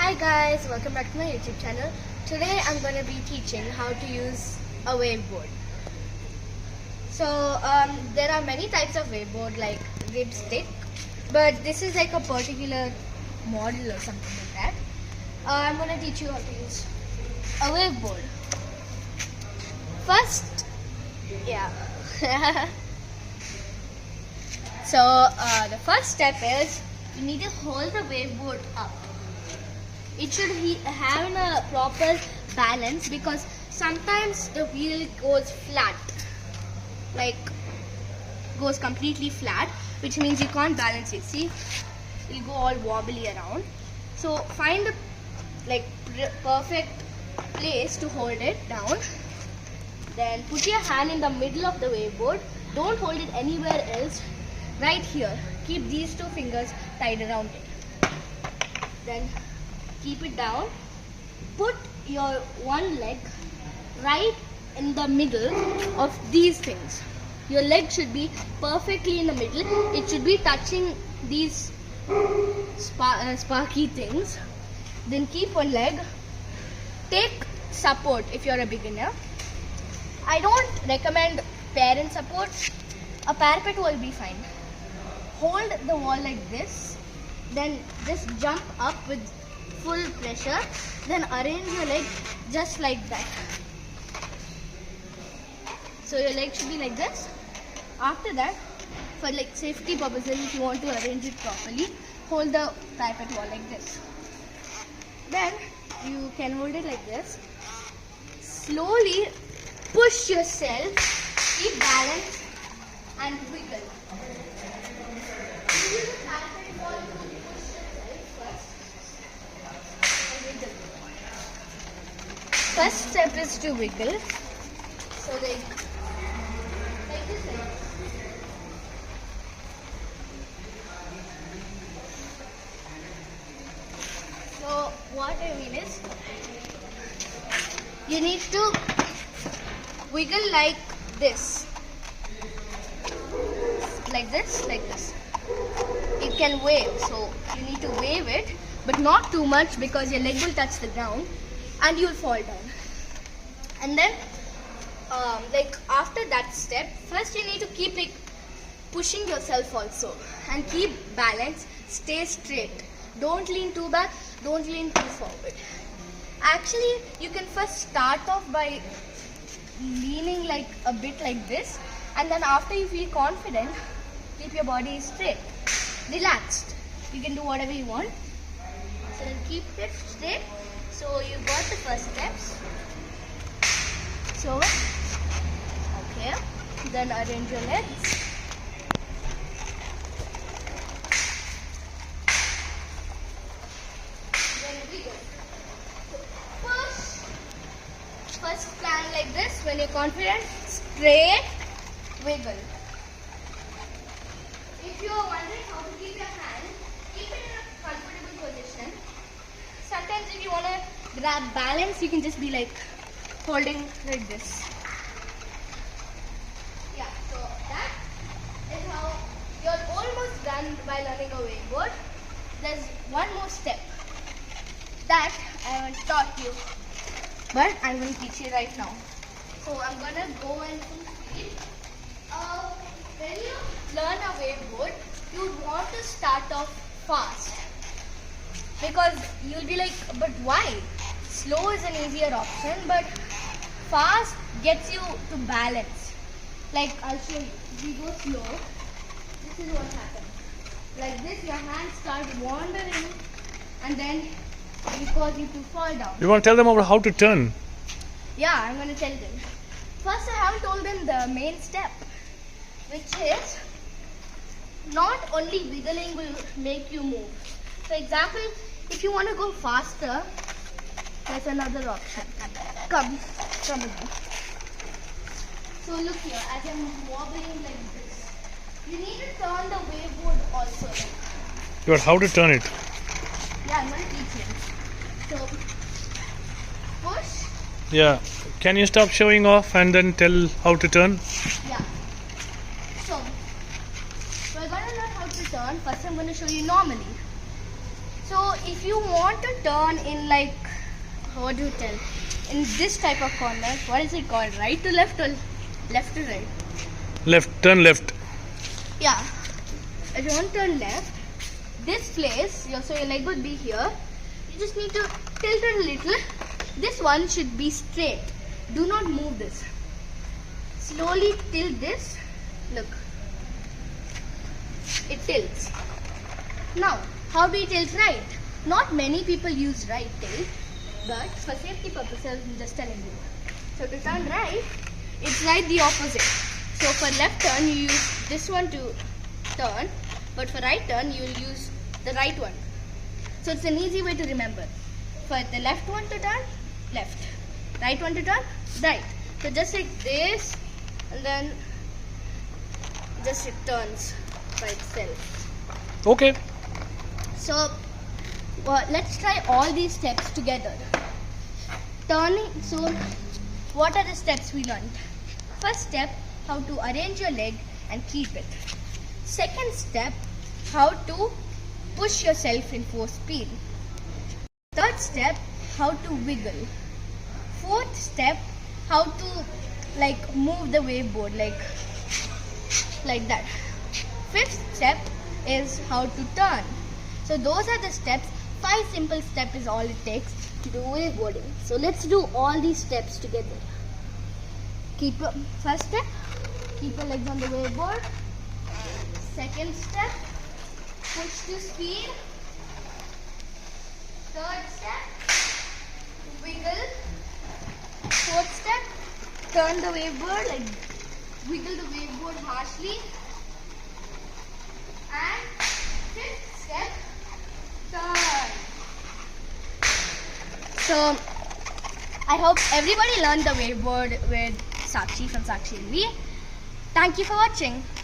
Hi guys, welcome back to my YouTube channel. Today I'm going to be teaching how to use a waveboard. So there are many types of waveboard like ripstick, but this is like a particular model or something like that. I'm going to teach you how to use a waveboard. First, yeah. So the first step is you need to hold the waveboard up. It should have a proper balance because sometimes the wheel goes flat, like goes completely flat, which means you can't balance it. See, it'll go all wobbly around. So find a perfect place to hold it down. Then put your hand in the middle of the waveboard. Don't hold it anywhere else. Right here. Keep these two fingers tied around it. Then keep it down. Put your one leg right in the middle of these things. Your leg should be perfectly in the middle. It should be touching these sparky things. Then keep one leg. Take support if you're a beginner. I don't recommend parent support. A parapet will be fine. Hold the wall like this. Then just jump up with full pressure. Then arrange your leg just like that. So your leg should be like this. After that, for like safety purposes, if you want to arrange it properly, hold the parapet wall like this. Then you can hold it like this. Slowly push yourself, keep balance and wiggle. Use the parapet wall to push yourself first and wiggle. First step is to wiggle. So like this. So what I mean is, you need to wiggle like this. Like this, like this. It can wave, so you need to wave it, but not too much because your leg will touch the ground and you'll fall down. And then after that step, first you need to keep pushing yourself also and keep balance. Stay straight. Don't lean too back, don't lean too forward. Actually, you can first start off by leaning like a bit like this, and then after you feel confident, keep your body straight, relaxed. You can do whatever you want. So then keep it straight. So you got the first steps. So okay, then arrange your legs. Then wiggle. So push. First stand like this. When you're confident, straight, wiggle. If you're wondering how to keep your hand, keep it in a comfortable position. Sometimes if you want to grab balance, you can just be like holding like this. Yeah, so that is how you're almost done by learning a waveboard. There's one more step that I haven't taught you, but I'm going to teach you right now. So I'm going to go in full speed. When you learn a waveboard, you would want to start off fast because you'll be like, but why? Slow is an easier option, but fast gets you to balance. Like I'll show you. If you go slow, this is what happens. Like this, your hands start wandering, and then it causes you to fall down. You want to tell them about how to turn? Yeah, I'm going to tell them. First, I haven't told them the main step, which is not only wiggling will make you move. For example, if you want to go faster, there's another option. Come with me. So look here, as I'm wobbling like this, you need to turn the waveboard also. But how to turn it? Yeah, I'm going to teach you. So push. Yeah. Can you stop showing off and then tell how to turn? Yeah. So we're going to learn how to turn. First I'm going to show you normally. So So if you want to turn in like, what do you tell? In this type of corner, what is it called? Right to left or left to right? Left, turn left. Yeah. If you want to turn left, this place, so your leg would be here. You just need to tilt it a little. This one should be straight. Do not move this. Slowly tilt this. Look. It tilts. Now, how do you tilt right? Not many people use right tilt, but for safety purposes, I'm just telling you. So to turn right, it's right the opposite. So for left turn, you use this one to turn, but for right turn, you will use the right one. So it's an easy way to remember. For the left one to turn, left. Right one to turn, right. So just like this, and then just it turns by itself. Okay. So let's try all these steps together. Turning. So what are the steps we learned? First step, how to arrange your leg and keep it. Second step, how to push yourself in force speed. Third step, how to wiggle. Fourth step, how to like move the waveboard like that. Fifth step is how to turn. So those are the steps. 5 simple steps is all it takes to do waveboarding. So let's do all these steps together. First step, keep your legs on the waveboard. Second step, push to speed. Third step, wiggle. Fourth step, turn the waveboard, like wiggle the waveboard harshly. And fifth step, turn. So I hope everybody learned the waveboard with Sakshi from Sakshi and me. Thank you for watching.